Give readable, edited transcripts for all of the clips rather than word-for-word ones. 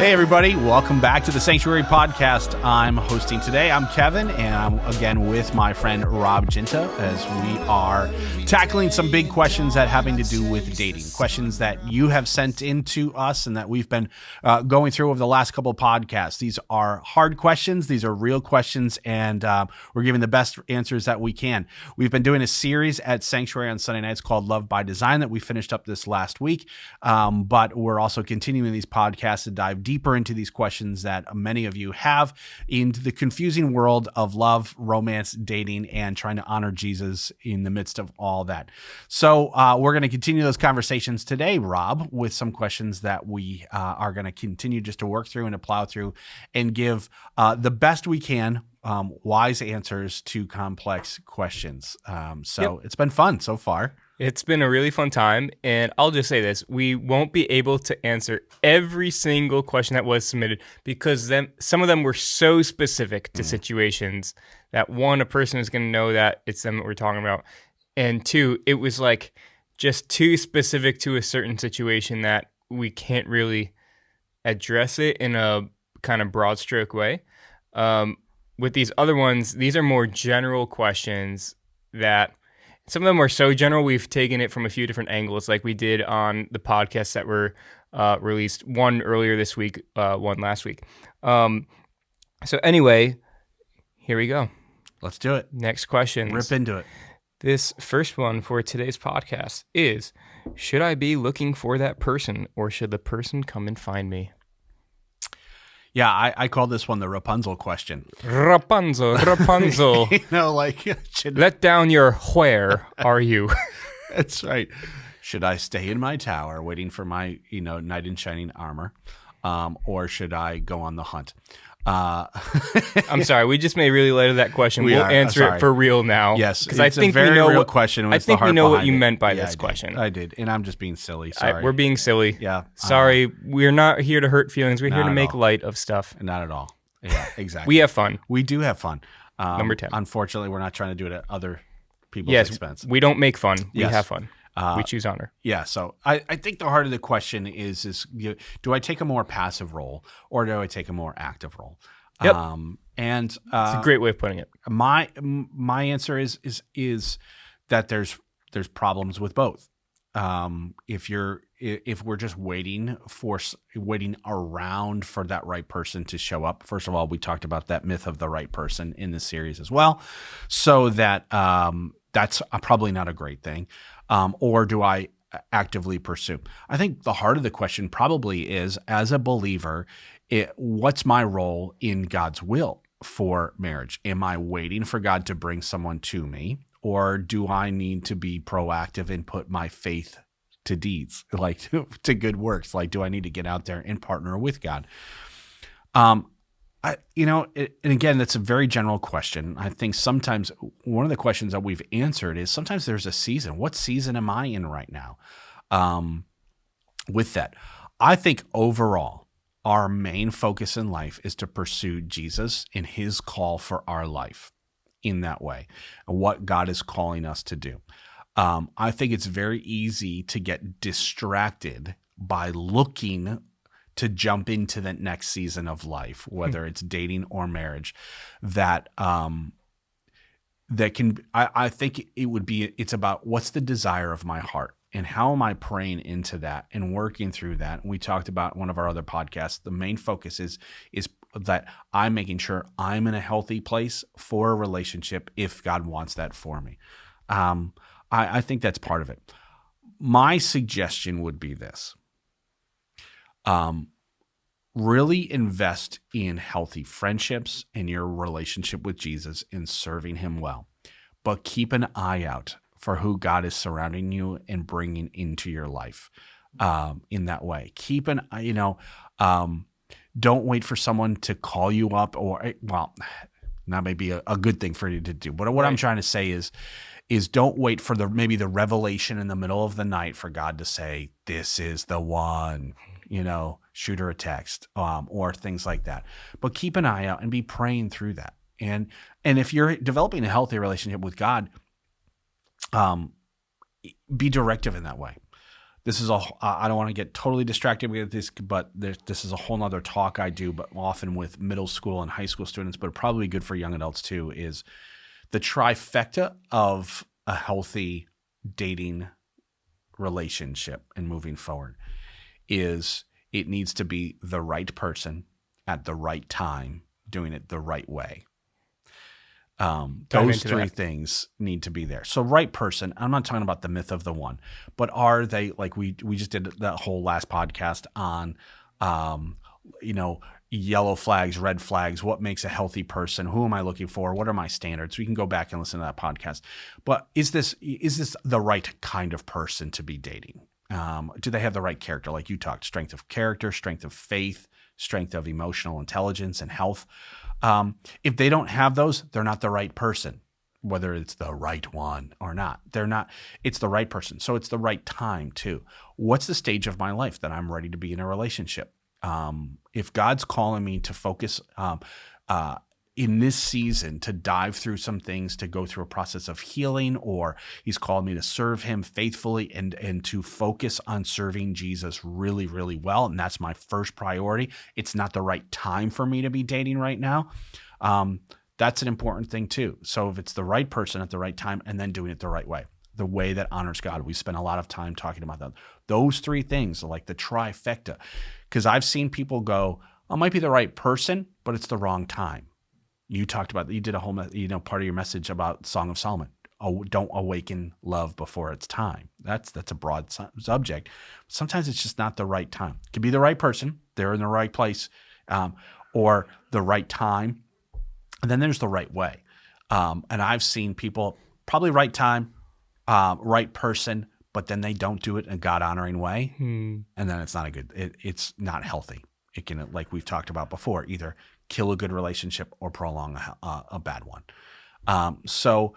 Hey, everybody. Welcome back to the Sanctuary Podcast. I'm hosting today. I'm Kevin, and I'm again with my friend Rob Ginta as we are tackling some big questions that having to do with dating, questions that you have sent in to us and that we've been going through over the last couple of podcasts. These are hard questions. These are real questions, and we're giving the best answers that we can. We've been doing a series at Sanctuary on Sunday nights called Love by Design that we finished up this last week, but we're also continuing these podcasts to dive deeper into these questions that many of you have into the confusing world of love, romance, dating, and trying to honor Jesus in the midst of all that. So we're going to continue those conversations today, Rob, with some questions that we are going to continue just to work through and to plow through and give the best we can wise answers to complex questions. It's been fun so far. It's been a really fun time, and I'll just say this. We won't be able to answer every single question that was submitted because some of them were so specific to situations that, one, a person is going to know that it's them that we're talking about, and two, it was like just too specific to a certain situation that we can't really address it in a kind of broad stroke way. With these other ones, these are more general questions that some of them are so general, we've taken it from a few different angles, like we did on the podcasts that were released, one earlier this week, one last week. So anyway, here we go. Let's do it. Next question. Rip into it. This first one for today's podcast is, should I be looking for that person or should the person come and find me? Yeah, I call this one the Rapunzel question. Rapunzel. Let down your where are you? That's right. Should I stay in my tower waiting for my, knight in shining armor, or should I go on the hunt? I'm sorry, we just made really light of that question. We'll answer it for real now. Yes, because I think a very real question. I think we know what you meant by this question. I did, and I'm just being silly. Sorry, we're being silly. Yeah, sorry. We're not here to hurt feelings. We're here to make light of stuff. Not at all. Yeah, exactly. We have fun. We do have fun. Number 10. Unfortunately, we're not trying to do it at other people's expense. We don't make fun. We have fun. We choose honor. Yeah, so I think the heart of the question is do I take a more passive role or do I take a more active role? Yep. It's a great way of putting it. My answer is that there's problems with both. If we're just waiting around for that right person to show up, first of all, we talked about that myth of the right person in this series as well, so that that's probably not a great thing. Or do I actively pursue? I think the heart of the question probably is, as a believer, what's my role in God's will for marriage? Am I waiting for God to bring someone to me, or do I need to be proactive and put my faith to deeds, like to good works? Like, do I need to get out there and partner with God? And again, that's a very general question. I think sometimes one of the questions that we've answered is sometimes there's a season. What season am I in right now? With that, I think overall, our main focus in life is to pursue Jesus and his call for our life in that way, and what God is calling us to do. I think it's very easy to get distracted by looking to jump into the next season of life, whether it's dating or marriage, that I think it's about what's the desire of my heart and how am I praying into that and working through that. And we talked about one of our other podcasts. The main focus is that I'm making sure I'm in a healthy place for a relationship if God wants that for me. I think that's part of it. My suggestion would be this. Really invest in healthy friendships and your relationship with Jesus in serving him well, but keep an eye out for who God is surrounding you and bringing into your life in that way. Keep an eye, don't wait for someone to call you up that may be a good thing for you to do. But what I'm trying to say is don't wait for maybe the revelation in the middle of the night for God to say, this is the one, shoot her a text, or things like that. But keep an eye out and be praying through that. And if you're developing a healthy relationship with God, be directive in that way. this is I don't want to get totally distracted with this, but this is a whole nother talk I do, but often with middle school and high school students, but probably good for young adults too, is the trifecta of a healthy dating relationship and moving forward is it needs to be the right person at the right time, doing it the right way. Those three things need to be there. So right person, I'm not talking about the myth of the one, but are they, like we just did that whole last podcast on, yellow flags, red flags, what makes a healthy person? Who am I looking for? What are my standards? We can go back and listen to that podcast. But is this the right kind of person to be dating? Do they have the right character? Like you talked, strength of character, strength of faith, strength of emotional intelligence and health. If they don't have those, they're not the right person, whether it's the right one or not. They're not, it's the right person. So it's the right time too. What's the stage of my life that I'm ready to be in a relationship? If God's calling me to focus in this season to dive through some things, to go through a process of healing, or he's called me to serve him faithfully and to focus on serving Jesus really, really well, and that's my first priority, it's not the right time for me to be dating right now. That's an important thing too. So if it's the right person at the right time and then doing it the right way, the way that honors God, we spent a lot of time talking about that. Those three things are like the trifecta, because I've seen people go, I might be the right person, but it's the wrong time. You talked about, you did a whole, part of your message about Song of Solomon. Oh, don't awaken love before it's time. That's a broad subject. Sometimes it's just not the right time. It could be the right person, they're in the right place, or the right time. And then there's the right way. And I've seen people, probably right time, right person, but then they don't do it in a God-honoring way. And then it's not it's not healthy. It can, like we've talked about before, either kill a good relationship or prolong a bad one. So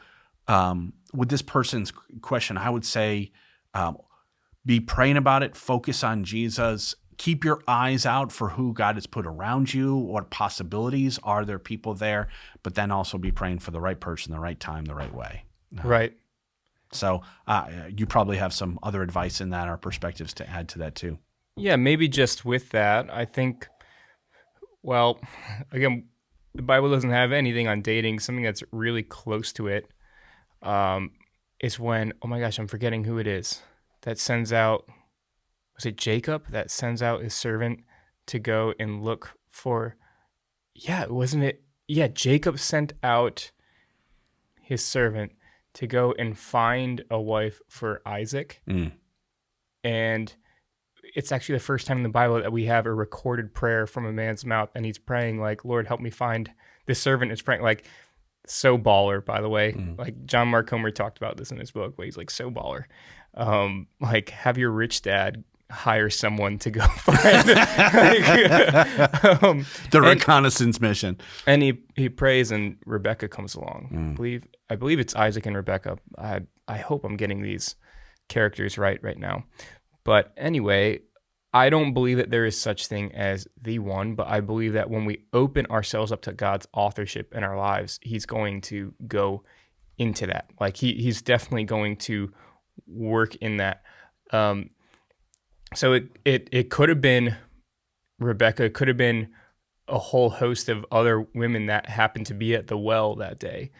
with this person's question, I would say be praying about it, focus on Jesus, keep your eyes out for who God has put around you, what possibilities are there people there, but then also be praying for the right person, the right time, the right way. Right. So you probably have some other advice in that or perspectives to add to that too. Yeah, maybe just with that, I think, well, again, the Bible doesn't have anything on dating. Something that's really close to it is when, oh my gosh, I'm forgetting who it is, that sends out, was it Jacob that sends out his servant to go and look for, wasn't it? Yeah, Jacob sent out his servant to go and find a wife for Isaac. And it's actually the first time in the Bible that we have a recorded prayer from a man's mouth, and he's praying like, Lord, help me find this servant. Is praying like, so baller, by the way. Like John Mark Comer talked about this in his book, but he's like, so baller. Like, have your rich dad hire someone to go find the reconnaissance mission. And he prays, and Rebecca comes along. I believe it's Isaac and Rebecca. I hope I'm getting these characters right now. But anyway, I don't believe that there is such thing as the one, but I believe that when we open ourselves up to God's authorship in our lives, he's going to go into that. Like he's definitely going to work in that. So it could have been Rebecca, it could have been a whole host of other women that happened to be at the well that day.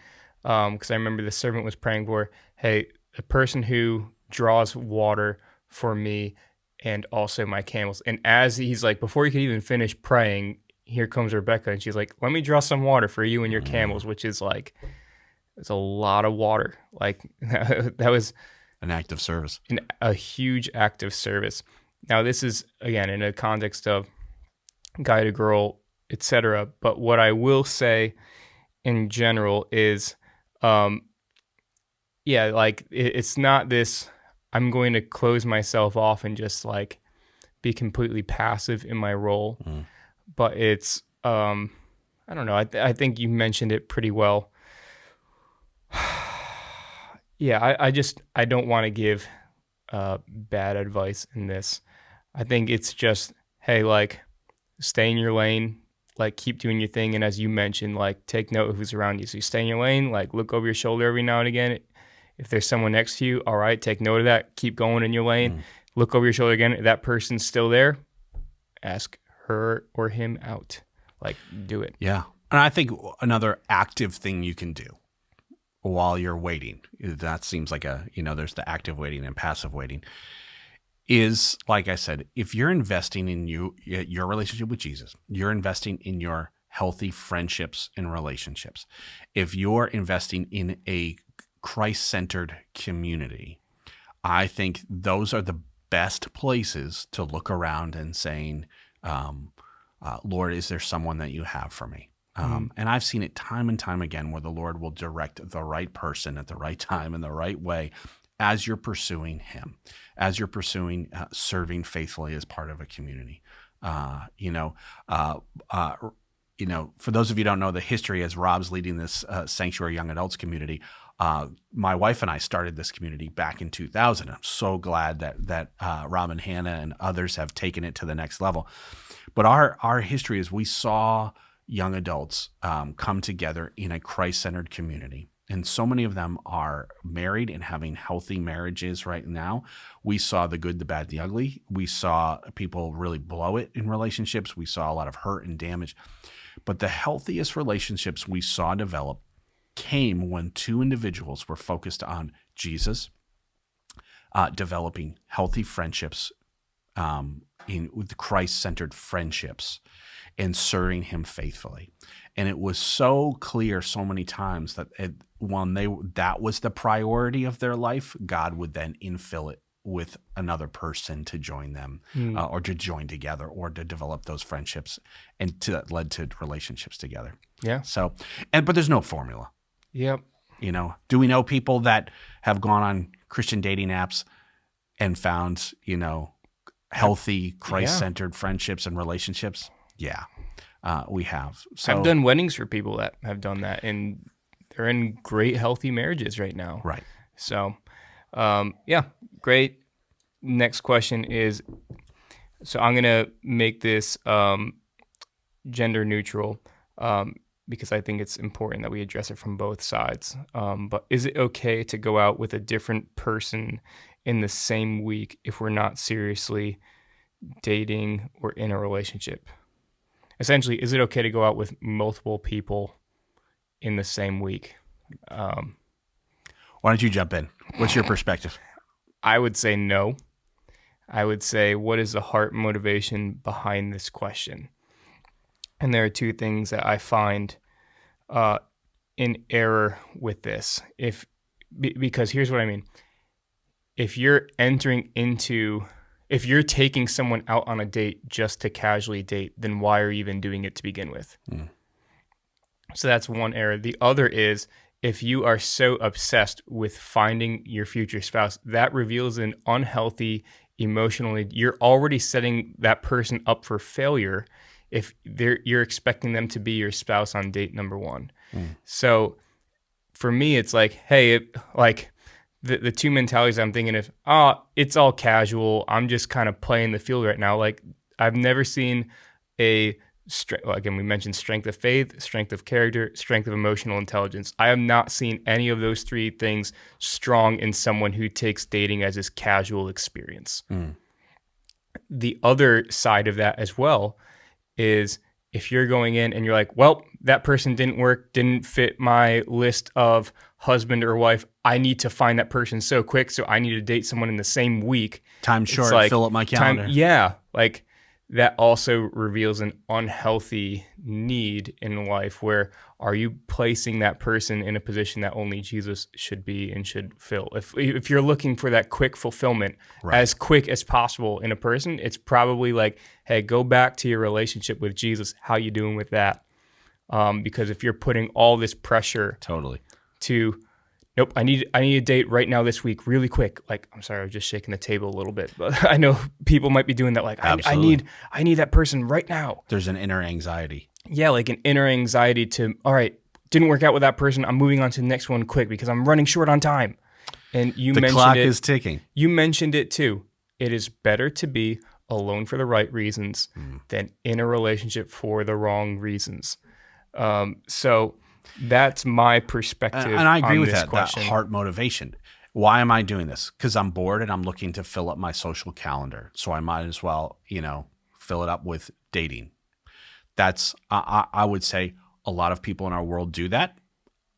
Because I remember the servant was praying for, hey, the person who draws water for me and also my camels. And as he's like, before he could even finish praying, here comes Rebecca, and she's like, let me draw some water for you and your camels, which is like, it's a lot of water. Like that was an act of service, a huge act of service. Now this is, again, in a context of guy to girl, etc. But what I will say in general is, like it's not this, I'm going to close myself off and just like be completely passive in my role. But it's, I don't know. I think you mentioned it pretty well. I don't want to give bad advice in this. I think it's just, hey, like, stay in your lane, like, keep doing your thing. And as you mentioned, like, take note of who's around you. So you stay in your lane, like, look over your shoulder every now and again. If there's someone next to you, all right, take note of that. Keep going in your lane. look over your shoulder again. If that person's still there, ask her or him out. Like, do it. Yeah. And I think another active thing you can do while you're waiting, that seems like there's the active waiting and passive waiting, is, like I said, if you're investing in your relationship with Jesus, you're investing in your healthy friendships and relationships. If you're investing in a Christ-centered community, I think those are the best places to look around and saying, Lord, is there someone that you have for me? And I've seen it time and time again where the Lord will direct the right person at the right time in the right way as you're pursuing him, as you're pursuing serving faithfully as part of a community. For those of you who don't know the history, as Rob's leading this Sanctuary Young Adults community, my wife and I started this community back in 2000. I'm so glad that Rob and Hannah and others have taken it to the next level. But our history is we saw young adults come together in a Christ-centered community. And so many of them are married and having healthy marriages right now. We saw the good, the bad, the ugly. We saw people really blow it in relationships. We saw a lot of hurt and damage. But the healthiest relationships we saw develop came when two individuals were focused on Jesus, developing healthy friendships, with Christ-centered friendships, and serving him faithfully. And it was so clear so many times that when that was the priority of their life, God would then infill it with another person to join them, or to join together, or to develop those friendships, and that led to relationships together. Yeah. So, but there's no formula. Yep. Do we know people that have gone on Christian dating apps and found, healthy Christ-centered friendships and relationships? Yeah, we have. So, I've done weddings for people that have done that, and they're in great, healthy marriages right now. Right. So, great. Next question is, so I'm going to make this gender neutral because I think it's important that we address it from both sides. But is it okay to go out with a different person in the same week if we're not seriously dating or in a relationship? Essentially, is it okay to go out with multiple people in the same week? Why don't you jump in? What's your perspective? I would say no. I would say, what is the heart motivation behind this question? And there are two things that I find in error with this. Because here's what I mean. If you're taking someone out on a date just to casually date, then why are you even doing it to begin with? So that's one error. The other is, if you are so obsessed with finding your future spouse, that reveals an unhealthy, emotionally, you're already setting that person up for failure if you're expecting them to be your spouse on date number one. So for me, it's like, hey, the two mentalities I'm thinking is, it's all casual. I'm just kind of playing the field right now. Like, I've never seen again, we mentioned strength of faith, strength of character, strength of emotional intelligence. I have not seen any of those three things strong in someone who takes dating as his casual experience. The other side of that as well is, if you're going in and you're like, well, that person didn't fit my list of husband or wife, I need to find that person so quick, so I need to date someone in the same week. Time short, fill up my calendar. That also reveals an unhealthy need in life, where are you placing that person in a position that only Jesus should be and should fill? If you're looking for that quick fulfillment, as quick as possible in a person, it's probably like, hey, go back to your relationship with Jesus. How you doing with that? Because if you're putting all this pressure to, nope, I need a date right now this week, really quick. Like, I'm sorry, I was just shaking the table a little bit, but I know people might be doing that. Like, I need that person right now. There's an inner anxiety. Yeah, like an inner anxiety to, all right, didn't work out with that person. I'm moving on to the next one quick because I'm running short on time. And the clock is ticking. You mentioned it too. It is better to be alone for the right reasons than in a relationship for the wrong reasons. So that's my perspective. And I agree on with this that question. That heart motivation. Why am I doing this? Because I'm bored and I'm looking to fill up my social calendar. So I might as well, fill it up with dating. That's, I would say a lot of people in our world do that.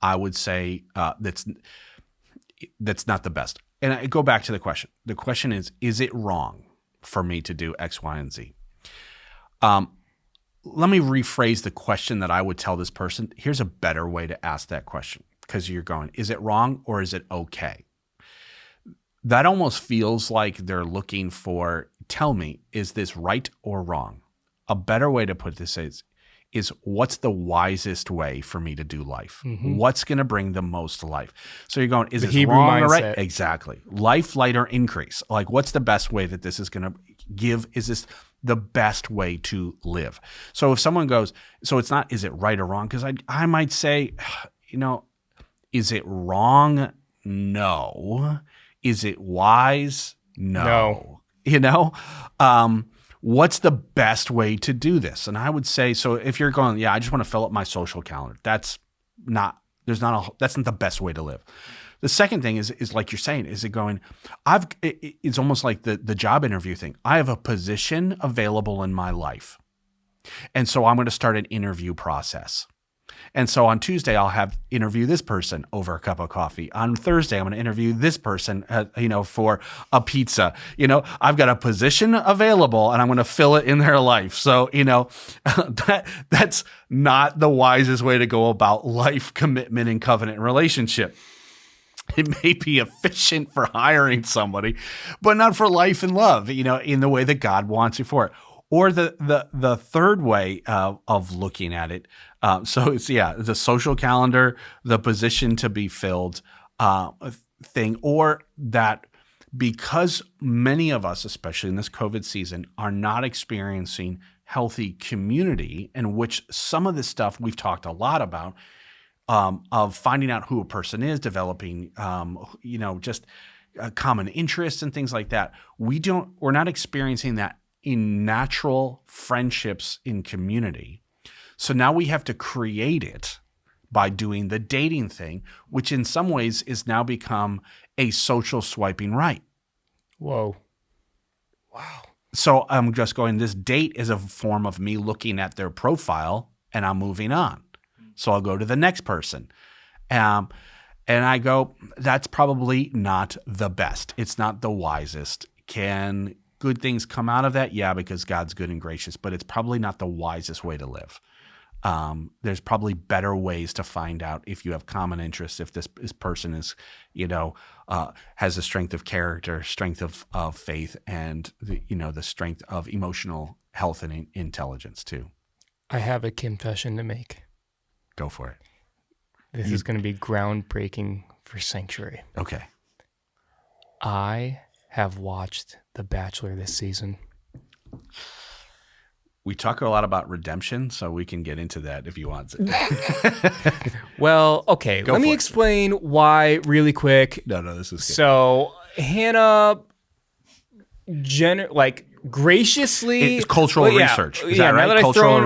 I would say that's not the best. And I go back to the question. The question is it wrong for me to do X, Y, and Z? Let me rephrase the question that I would tell this person. Here's a better way to ask that question, because you're going, is it wrong or is it okay? That almost feels like they're looking for, tell me, is this right or wrong? A better way to put this is what's the wisest way for me to do life? Mm-hmm. What's going to bring the most life? So you're going, is this wrong or right? Exactly. Life, light, or increase. Like, what's the best way that this is going to give? Is this the best way to live? So if someone goes, so it's not, is it right or wrong? Because I might say, is it wrong? No. Is it wise? No. What's the best way to do this? And I would say, so if you're going, I just want to fill up my social calendar. That's not the best way to live. The second thing is like you're saying, is it going, it's almost like the job interview thing. I have a position available in my life. And so I'm going to start an interview process. And so on Tuesday, I'll interview this person over a cup of coffee. On Thursday, I'm going to interview this person, for a pizza. I've got a position available and I'm going to fill it in their life. So, that's not the wisest way to go about life, commitment, and covenant relationship. It may be efficient for hiring somebody, but not for life and love, in the way that God wants you for it. Or the third way of looking at it. So it's, the social calendar, the position to be filled thing, or that because many of us, especially in this COVID season, are not experiencing healthy community, in which some of this stuff we've talked a lot about, of finding out who a person is, developing, just common interests and things like that. We're not experiencing that in natural friendships in community. So now we have to create it by doing the dating thing, which in some ways is now become a social swiping right. Whoa. Wow. So I'm just going, this date is a form of me looking at their profile and I'm moving on. So I'll go to the next person. And I go, that's probably not the best. It's not the wisest. Can good things come out of that? Yeah, because God's good and gracious, but it's probably not the wisest way to live. There's probably better ways to find out if you have common interests, if this person is, has a strength of character, strength of faith, and the strength of emotional health and intelligence too. I have a confession to make. Go for it. This is going to be groundbreaking for Sanctuary. Okay. I have watched The Bachelor this season. We talk a lot about redemption, so we can get into that if you want. Well, okay. Let me explain why really quick. No, this is good. So Hannah, graciously, it's cultural research. Is that right? Now that Cultural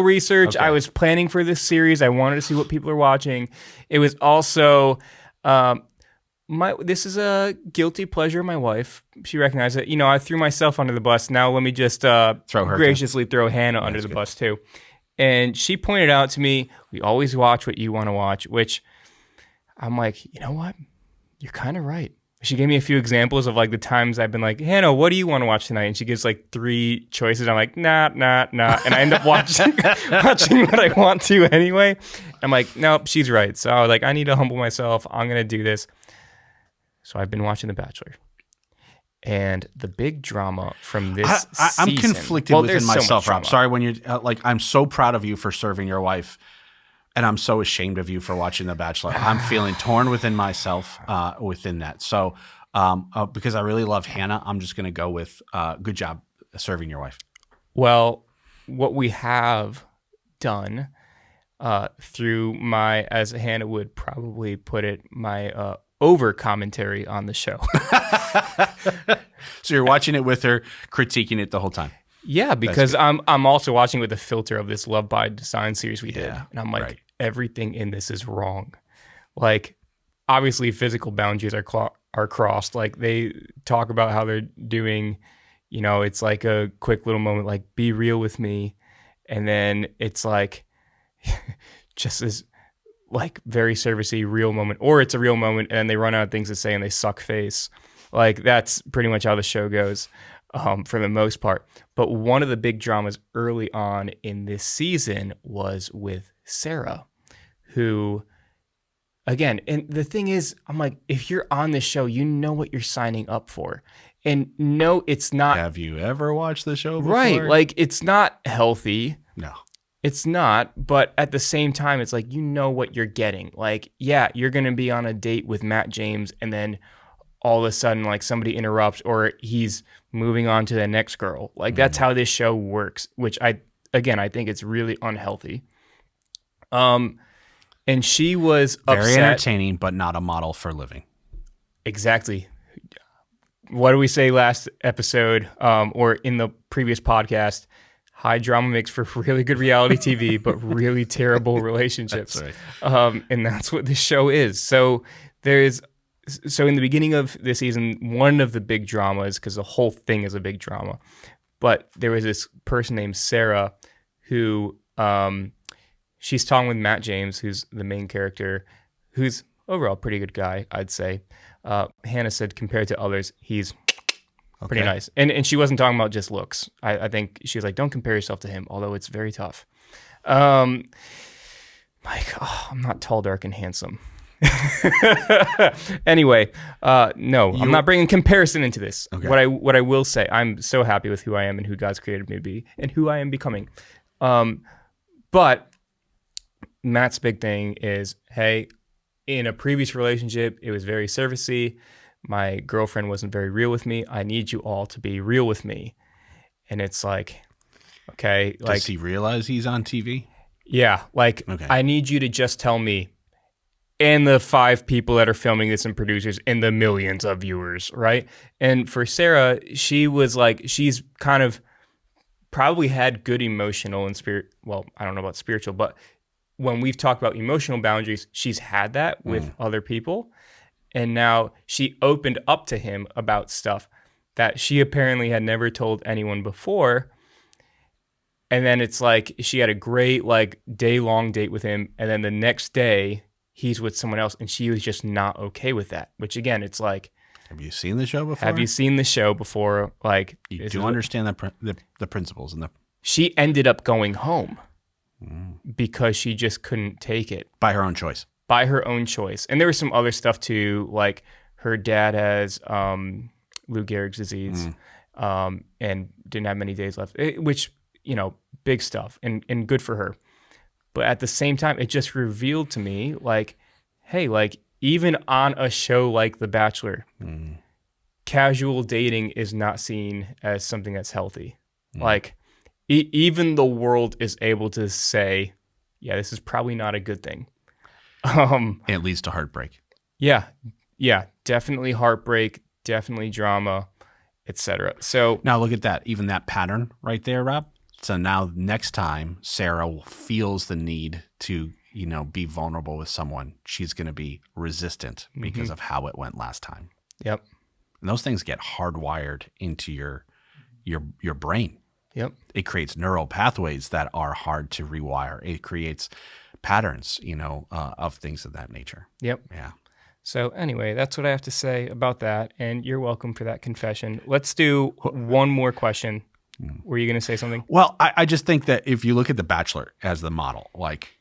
research. Okay. I was planning for this series. I wanted to see what people are watching. It was also this is a guilty pleasure of my wife. She recognized it. I threw myself under the bus. Now let me just graciously throw Hannah under the bus too. And she pointed out to me, we always watch what you want to watch, which I'm like, you know what? You're kind of right. She gave me a few examples of the times I've been like, Hannah, what do you want to watch tonight? And she gives 3 choices. I'm like, nah. And I end up watching what I want to anyway. I'm like, nope, she's right. So I need to humble myself. I'm going to do this. So I've been watching The Bachelor. And the big drama from this I'm season, conflicted within myself, Rob. Sorry, when you're I'm so proud of you for serving your wife. And I'm so ashamed of you for watching The Bachelor. I'm feeling torn within myself within that. So because I really love Hannah, I'm just going to go with good job serving your wife. Well, what we have done through my, as Hannah would probably put it, my over commentary on the show. So you're watching it with her, critiquing it the whole time. Yeah, because I'm also watching with the filter of this Love by Design series we did. And I'm like, everything in this is wrong. obviously physical boundaries are crossed. Like they talk about how they're doing, it's like a quick little moment, like be real with me, and then it's like just this like very servicey real moment, or it's a real moment and then they run out of things to say and they suck face. Like that's pretty much how the show goes for the most part. But one of the big dramas early on in this season was with Sarah, who, again, and the thing is, I'm like, if you're on this show, you know what you're signing up for. And no, it's not. Have you ever watched the show before? Right. Like, it's not healthy. No. It's not. But at the same time, it's like, you know what you're getting. Like, yeah, you're going to be on a date with Matt James, and then all of a sudden, like, somebody interrupts, or he's moving on to the next girl. Like, that's how this show works, which I think it's really unhealthy. And she was very upset. entertaining, but not a model for living. Exactly. What did we say last episode, or in the previous podcast? High drama makes for really good reality TV, but really terrible relationships. That's right. And that's what this show is. So in the beginning of this season, one of the big dramas, because the whole thing is a big drama, but there was this person named Sarah who she's talking with Matt James, who's the main character, who's overall a pretty good guy, I'd say. Hannah said compared to others, he's pretty nice. And she wasn't talking about just looks. I think she was like, don't compare yourself to him, although it's very tough. I'm not tall, dark, and handsome. Anyway, no, I'm not bringing comparison into this. Okay. What I will say, I'm so happy with who I am and who God's created me to be and who I am becoming. But Matt's big thing is, hey, in a previous relationship, it was very servicey. My girlfriend wasn't very real with me. I need you all to be real with me. And it's like, okay. Does he realize he's on TV? Yeah. Like, okay. I need you to just tell me, and the 5 people that are filming this and producers and the millions of viewers, right? And for Sarah, she was like, she's kind of probably had good emotional and spirit. Well, I don't know about spiritual, but when we've talked about emotional boundaries, she's had that with other people. And now she opened up to him about stuff that she apparently had never told anyone before. And then it's like she had a great like day-long date with him. And then the next day he's with someone else, and she was just not okay with that. Which again, it's like, have you seen the show before? Have you seen the show before? Like, you do understand the principles and the. She ended up going home because she just couldn't take it by her own choice. By her own choice. And there was some other stuff too, like her dad has Lou Gehrig's disease and didn't have many days left, which, big stuff and good for her. But at the same time, it just revealed to me, like, hey, like, even on a show like The Bachelor, casual dating is not seen as something that's healthy. Like, even the world is able to say, yeah, this is probably not a good thing. It leads to heartbreak. Yeah, definitely heartbreak, definitely drama, etc. So now look at that, even that pattern right there, Rob. So now next time Sarah feels the need to, be vulnerable with someone, she's going to be resistant because of how it went last time. Yep. And those things get hardwired into your brain. Yep. It creates neural pathways that are hard to rewire. It creates patterns, of things of that nature. Yep. Yeah. So anyway, that's what I have to say about that. And you're welcome for that confession. Let's do one more question. Were you going to say something? Well, I just think that if you look at The Bachelor as the model, like,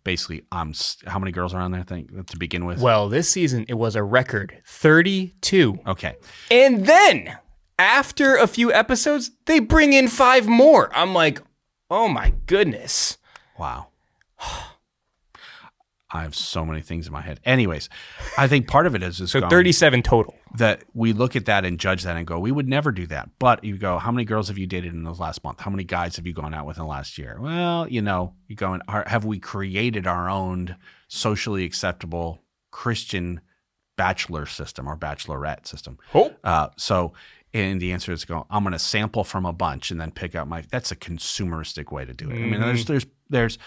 basically, how many girls are on there, I think, to begin with? Well, this season, it was a record 32. Okay. And then after a few episodes, they bring in 5 more. I'm like, oh my goodness. Wow. I have so many things in my head. Anyways, I think part of it is so 37 total. That we look at that and judge that and go, we would never do that. But you go, how many girls have you dated in the last month? How many guys have you gone out with in the last year? Well, you go, have we created our own socially acceptable Christian bachelor system or bachelorette system? And the answer is I'm going to sample from a bunch and then pick out that's a consumeristic way to do it. I mean, there's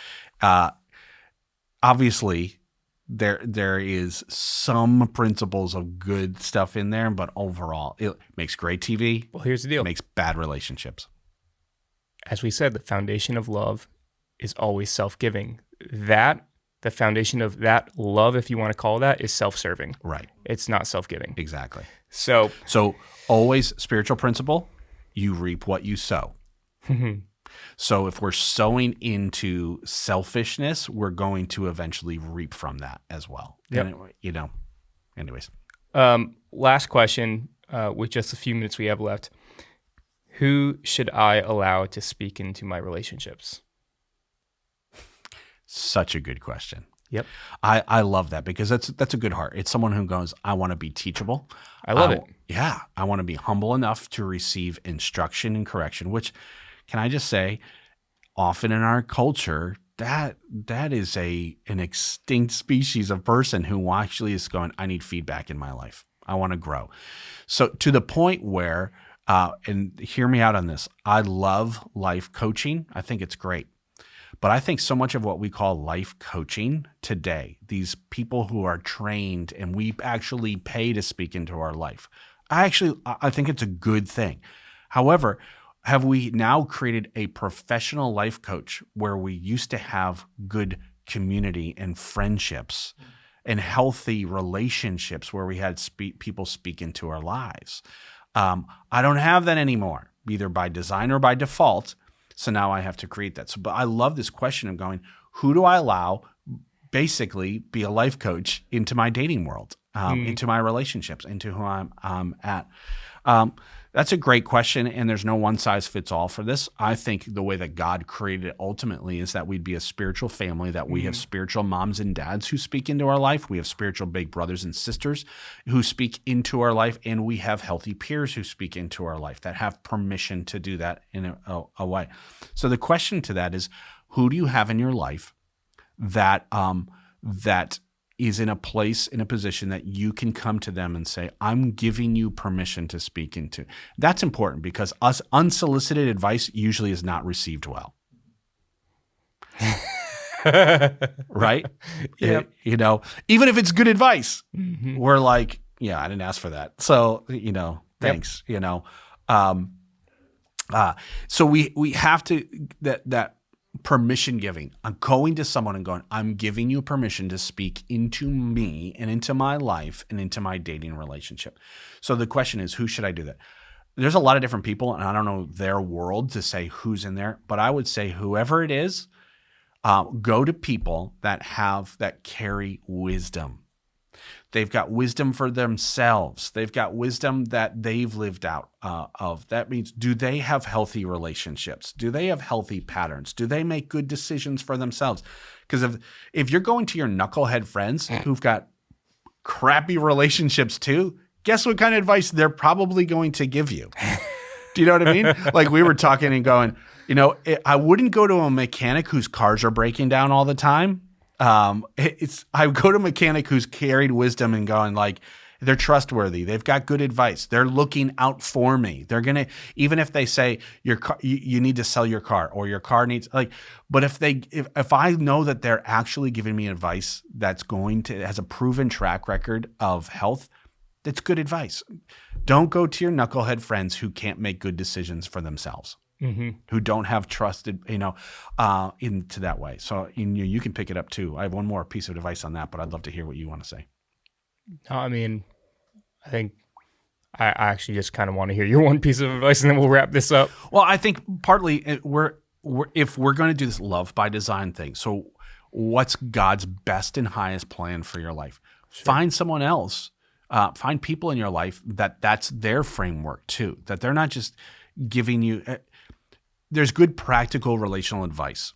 obviously there is some principles of good stuff in there, but overall, it makes great TV. Well, here's the deal. It makes bad relationships. As we said, the foundation of love is always self-giving. The foundation of that love, if you want to call that, is self-serving. Right. It's not self-giving. Exactly. So always spiritual principle, you reap what you sow. So if we're sowing into selfishness, we're going to eventually reap from that as well. Yep. And, anyways. Last question, with just a few minutes we have left. Who should I allow to speak into my relationships? Such a good question. Yep. I love that because that's a good heart. It's someone who goes, I want to be teachable. I love it. Yeah. I want to be humble enough to receive instruction and correction, which, can I just say, often in our culture, that is an extinct species of person who actually is going, I need feedback in my life. I want to grow. So to the point where, and hear me out on this, I love life coaching. I think it's great. But I think so much of what we call life coaching today, these people who are trained and we actually pay to speak into our life, I think it's a good thing. However, have we now created a professional life coach where we used to have good community and friendships and healthy relationships where we had people speak into our lives? I don't have that anymore, either by design or by default. So now I have to create that. But I love this question of going, who do I allow basically be a life coach into my dating world, into my relationships, into who I'm at? That's a great question, and there's no one size fits all for this. I think the way that God created it ultimately is that we'd be a spiritual family, that we have spiritual moms and dads who speak into our life. We have spiritual big brothers and sisters who speak into our life, and we have healthy peers who speak into our life that have permission to do that in a way. So the question to that is, who do you have in your life that is in a place, in a position that you can come to them and say, I'm giving you permission to speak into. That's important because unsolicited advice usually is not received well. Right? Yep. Even if it's good advice, we're like, yeah, I didn't ask for that. So, thanks, so we have to, that permission giving. I'm going to someone and going, I'm giving you permission to speak into me and into my life and into my dating relationship. So the question is, who should I do that? There's a lot of different people, and I don't know their world to say who's in there, but I would say whoever it is, go to people that carry wisdom. They've got wisdom for themselves. They've got wisdom that they've lived out of. That means, do they have healthy relationships? Do they have healthy patterns? Do they make good decisions for themselves? Because if you're going to your knucklehead friends who've got crappy relationships too, guess what kind of advice they're probably going to give you? Do you know what I mean? Like we were talking and going, I wouldn't go to a mechanic whose cars are breaking down all the time. I go to a mechanic who's carried wisdom and going like, they're trustworthy. They've got good advice. They're looking out for me. They're going to, even if they say your car, you need to sell your car or your car needs but if I know that they're actually giving me advice that's has a proven track record of health, that's good advice. Don't go to your knucklehead friends who can't make good decisions for themselves. Who don't have trusted, into that way. So you can pick it up too. I have one more piece of advice on that, but I'd love to hear what you want to say. No, I mean, I think I actually just kind of want to hear your one piece of advice, and then we'll wrap this up. Well, I think partly if we're going to do this love by design thing, so what's God's best and highest plan for your life? Sure. Find someone else. Find people in your life that's their framework too, that they're not just giving you there's good practical relational advice.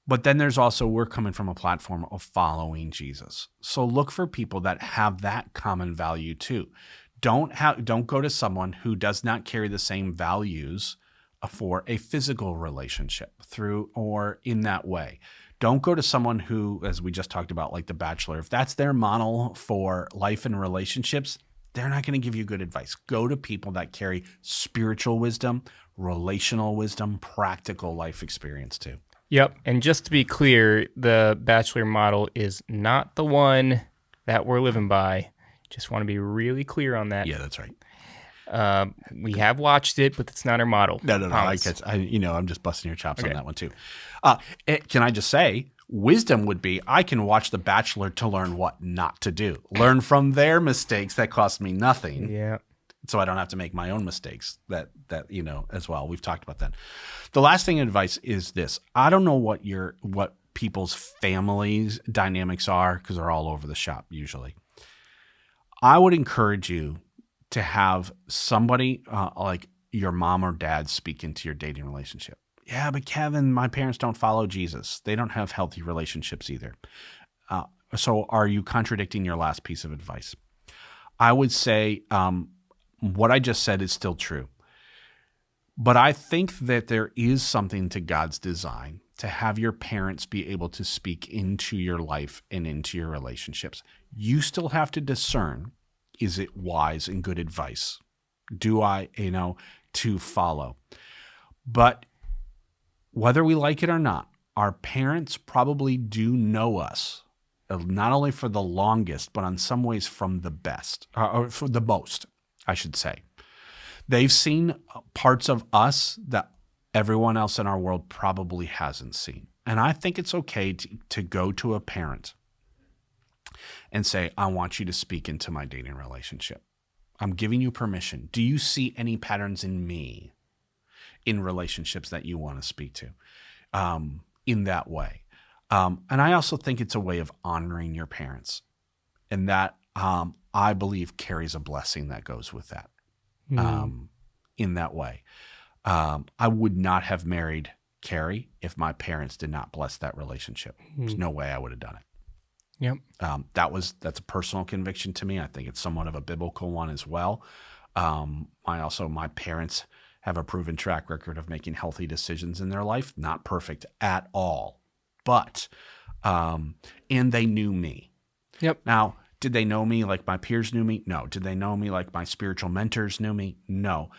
But then there's also, we're coming from a platform of following Jesus. So look for people that have that common value too. Don't go to someone who does not carry the same values for a physical relationship through or in that way. Don't go to someone who, as we just talked about, like The Bachelor, if that's their model for life and relationships, they're not going to give you good advice. Go to people that carry spiritual wisdom, relational wisdom, practical life experience too. Yep. And just to be clear, the Bachelor model is not the one that we're living by. Just want to be really clear on that. Yeah, that's right. We have watched it, but it's not our model. No. I'm just busting your chops on that one too. Can I just say, wisdom would be I can watch The Bachelor to learn what not to do. Learn from their mistakes that cost me nothing. Yeah. So I don't have to make my own mistakes that as well. We've talked about that. The last thing advice is this. I don't know what people's families dynamics are because they're all over the shop usually. I would encourage you to have somebody like your mom or dad speak into your dating relationship. Yeah, but Kevin, my parents don't follow Jesus. They don't have healthy relationships either. So are you contradicting your last piece of advice? I would say what I just said is still true. But I think that there is something to God's design to have your parents be able to speak into your life and into your relationships. You still have to discern, is it wise and good advice? Do I, to follow? But whether we like it or not, our parents probably do know us, not only for the longest, but in some ways from the best, or for the most, I should say. They've seen parts of us that everyone else in our world probably hasn't seen. And I think it's okay to go to a parent and say, I want you to speak into my dating relationship. I'm giving you permission. Do you see any patterns in me in relationships that you want to speak to in that way? And I also think it's a way of honoring your parents. And that, I believe, carries a blessing that goes with that in that way. I would not have married Carrie if my parents did not bless that relationship. There's no way I would have done it. Yep. That's a personal conviction to me. I think it's somewhat of a biblical one as well. My parents have a proven track record of making healthy decisions in their life. Not perfect at all, but and they knew me. Yep. Now, did they know me like my peers knew me? No. Did they know me like my spiritual mentors knew me? No.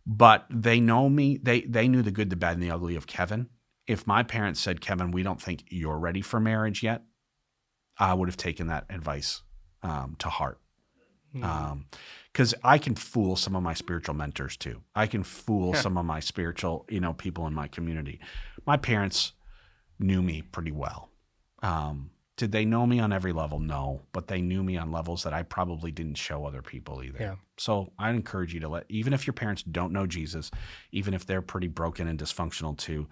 But they know me. They knew the good, the bad, and the ugly of Kevin. If my parents said, Kevin, we don't think you're ready for marriage yet, I would have taken that advice to heart. Because I can fool some of my spiritual mentors too. I can fool some of my spiritual, people in my community. My parents knew me pretty well. Did they know me on every level? No, but they knew me on levels that I probably didn't show other people either. Yeah. So I encourage you to even if your parents don't know Jesus, even if they're pretty broken and dysfunctional too,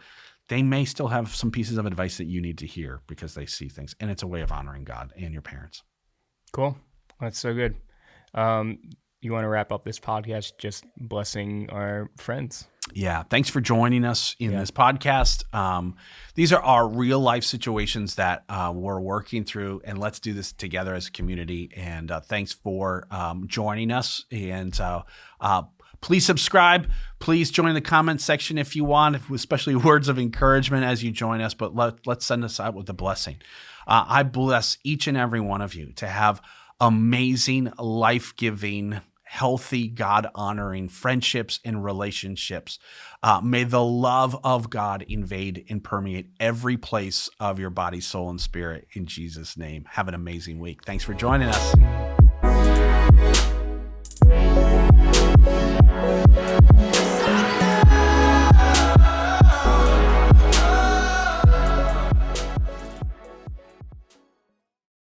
they may still have some pieces of advice that you need to hear because they see things. And it's a way of honoring God and your parents. Cool. That's so good. You want to wrap up this podcast just blessing our friends? Yeah. Thanks for joining us in this podcast. These are our real life situations that we're working through, and let's do this together as a community. And thanks for joining us. And please subscribe. Please join the comment section if you want, especially words of encouragement as you join us. But let's send us out with a blessing. I bless each and every one of you to have amazing, life-giving, healthy, God-honoring friendships and relationships. May the love of God invade and permeate every place of your body, soul, and spirit in Jesus' name. Have an amazing week. Thanks for joining us.